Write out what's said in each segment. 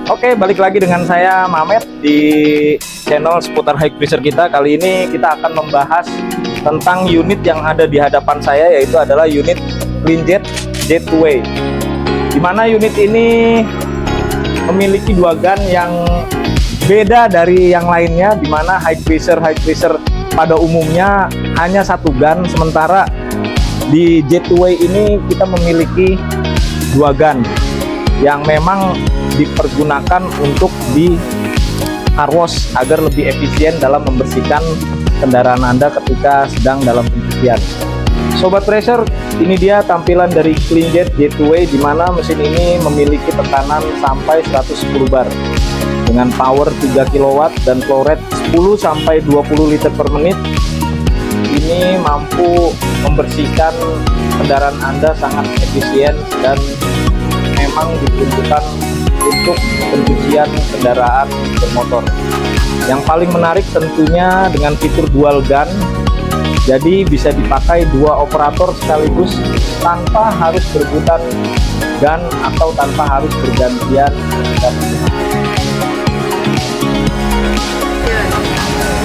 Oke, balik lagi dengan saya Mamet di channel seputar high pressure kita. Kali ini kita akan membahas tentang unit yang ada di hadapan saya, yaitu adalah unit CleanJet J2way. Dimana unit ini memiliki dua gun yang beda dari yang lainnya, dimana high pressure pada umumnya hanya satu gun, sementara di J2way ini kita memiliki dua gun yang memang dipergunakan untuk di car wash agar lebih efisien dalam membersihkan kendaraan Anda ketika sedang dalam pencucian. Sobat Racer, ini dia tampilan dari CleanJet J2way, di mana mesin ini memiliki tekanan sampai 110 bar dengan power 3 kW dan flow rate 10 sampai 20 liter per menit. Ini mampu membersihkan kendaraan Anda sangat efisien dan memang diperuntukkan untuk pencucian kendaraan bermotor. Yang paling menarik tentunya dengan fitur dual gun, jadi bisa dipakai dua operator sekaligus tanpa harus berebutan gun atau tanpa harus bergantian.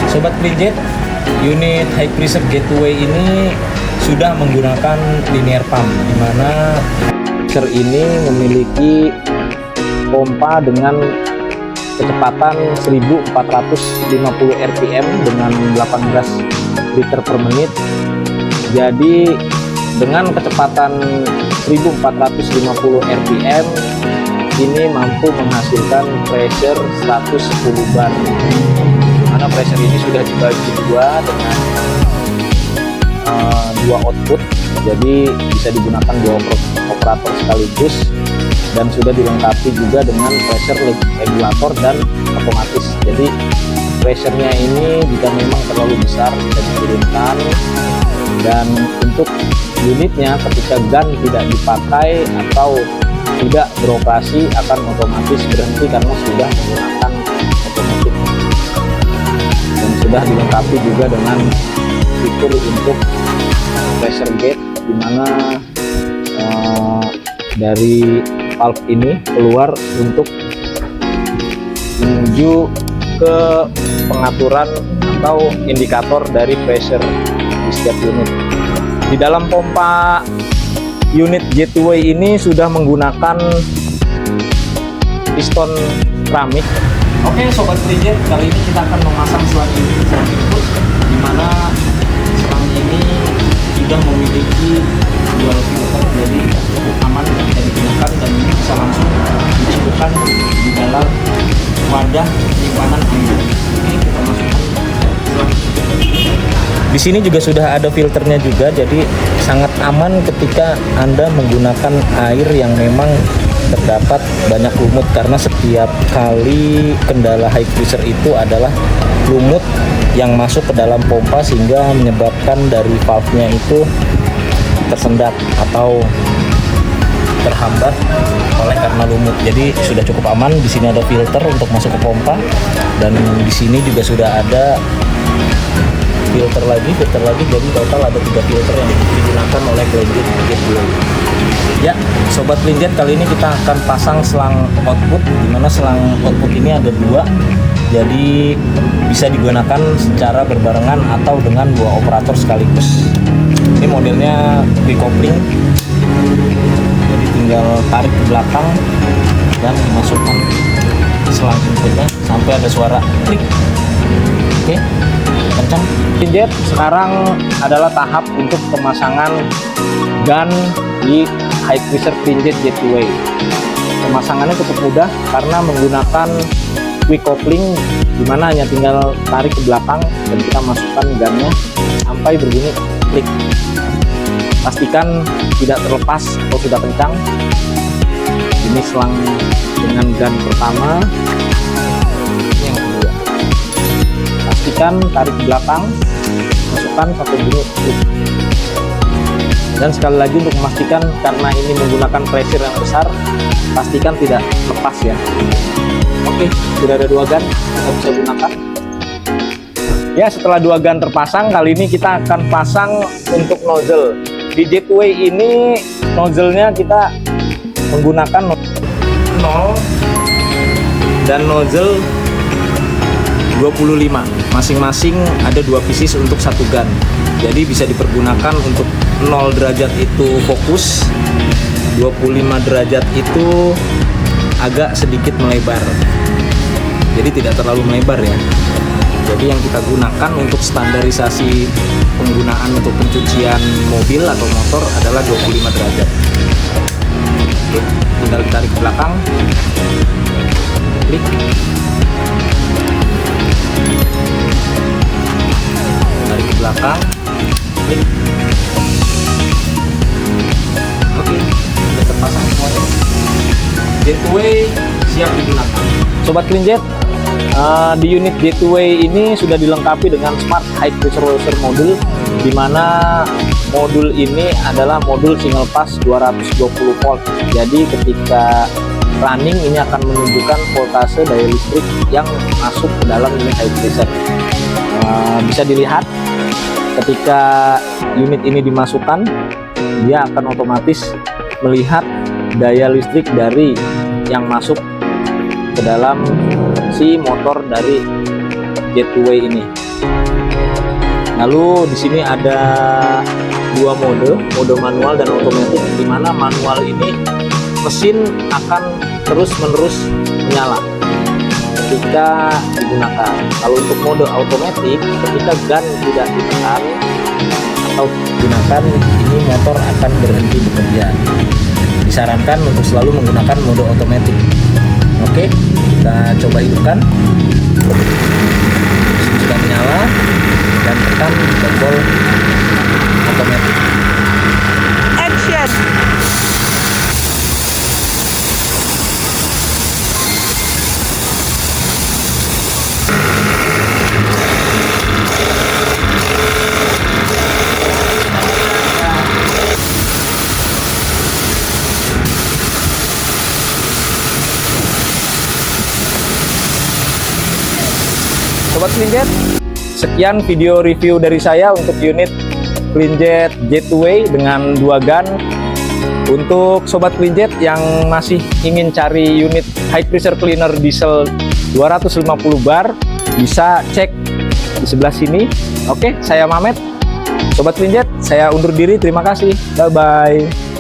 Sobat CleanJet, unit high pressure J2way ini sudah menggunakan linear pump, di mana ini memiliki pompa dengan kecepatan 1450 rpm dengan 18 liter per menit. Jadi dengan kecepatan 1450 rpm ini mampu menghasilkan pressure 110 bar, dimana pressure ini sudah dibagi dua dengan dua output, jadi bisa digunakan dua operator sekaligus, dan sudah dilengkapi juga dengan pressure regulator dan otomatis. Jadi pressure-nya ini jika memang terlalu besar bisa diturunkan, dan untuk unitnya ketika gun tidak dipakai atau tidak beroperasi akan otomatis berhenti karena sudah menggunakan otomatis, dan sudah dilengkapi juga dengan fitur untuk pressure gauge, di mana dari valve ini keluar untuk menuju ke pengaturan atau indikator dari pressure di setiap unit. Di dalam pompa unit J2way ini sudah menggunakan piston keramik. Oke Sobat CleanJet, kali ini kita akan memasang selang input, di mana selang ini sudah memiliki dual filter, jadi cukup aman ketika digunakan, dan ini bisa langsung dicelupkan di dalam wadah penyimpanan air. Ini kita masukkan. Di sini juga sudah ada filternya juga, jadi sangat aman ketika Anda menggunakan air yang memang terdapat banyak lumut, karena setiap kali kendala high pressure itu adalah lumut yang masuk ke dalam pompa sehingga menyebabkan dari valve-nya itu tersendat atau terhambat oleh karena lumut. Jadi sudah cukup aman. Di sini ada filter untuk masuk ke pompa, dan di sini juga sudah ada filter lagi. Jadi total ada 3 filter yang digunakan oleh CleanJet J2way. Ya, Sobat CleanJet, kali ini kita akan pasang selang output, di mana selang output ini ada dua, jadi bisa digunakan secara berbarengan atau dengan dua operator sekaligus. Ini modelnya quick coupling, jadi tinggal tarik ke belakang dan masukkan selang inputnya sampai ada suara klik. Oke, kencang. CleanJet, sekarang adalah tahap untuk pemasangan gun di high pressure CleanJet J2way. Pemasangannya cukup mudah karena menggunakan quick coupling, dimana hanya tinggal tarik ke belakang dan kita masukkan gunnya sampai berbunyi klik. Pastikan tidak terlepas atau sudah kencang. Ini selang dengan gun pertama, ini yang kedua. Pastikan tarik ke belakang, masukkan sampai bunyi klik. Dan sekali lagi untuk memastikan, karena ini menggunakan pressure yang besar, pastikan tidak lepas ya. Oke, sudah ada dua gun kita bisa gunakan. Ya, setelah dua gun terpasang, kali ini kita akan pasang untuk nozzle. Di J2way ini nozzle-nya kita menggunakan 0 dan nozzle 25. Masing-masing ada 2 pieces untuk satu gun. Jadi bisa dipergunakan untuk 0 derajat itu fokus, 25 derajat itu agak sedikit melebar. Jadi tidak terlalu melebar ya. Jadi yang kita gunakan untuk standarisasi penggunaan untuk pencucian mobil atau motor adalah 25 derajat. Oke, tinggal tarik ke belakang, klik, tarik ke belakang, klik. Oke, sudah terpasang semuanya. Gateway siap digunakan. Sobat CleanJet, di unit Gateway ini sudah dilengkapi dengan Smart High Pressure Module, di mana modul ini adalah modul single pass 220 volt. Jadi ketika running ini akan menunjukkan voltase daya listrik yang masuk ke dalam unit high pressure. Bisa dilihat ketika unit ini dimasukkan, dia akan otomatis melihat daya listrik dari yang masuk ke dalam si motor dari Gateway ini. Lalu di sini ada 2 mode manual dan otomatis, di mana manual ini mesin akan terus-menerus menyala ketika digunakan. Kalau untuk mode otomatis, ketika gun tidak ditekan atau digunakan, ini motor akan berhenti bekerja. Disarankan untuk selalu menggunakan mode otomatis. Oke, kita coba hidupkan. Mesin sudah menyala dan tekan tombol otomatis. Action. Sobat CleanJet, sekian video review dari saya untuk unit CleanJet Gateway dengan 2 gun. Untuk Sobat CleanJet yang masih ingin cari unit high pressure cleaner diesel 250 bar, bisa cek di sebelah sini. Oke, saya Mamet. Sobat CleanJet, saya undur diri. Terima kasih. Bye-bye.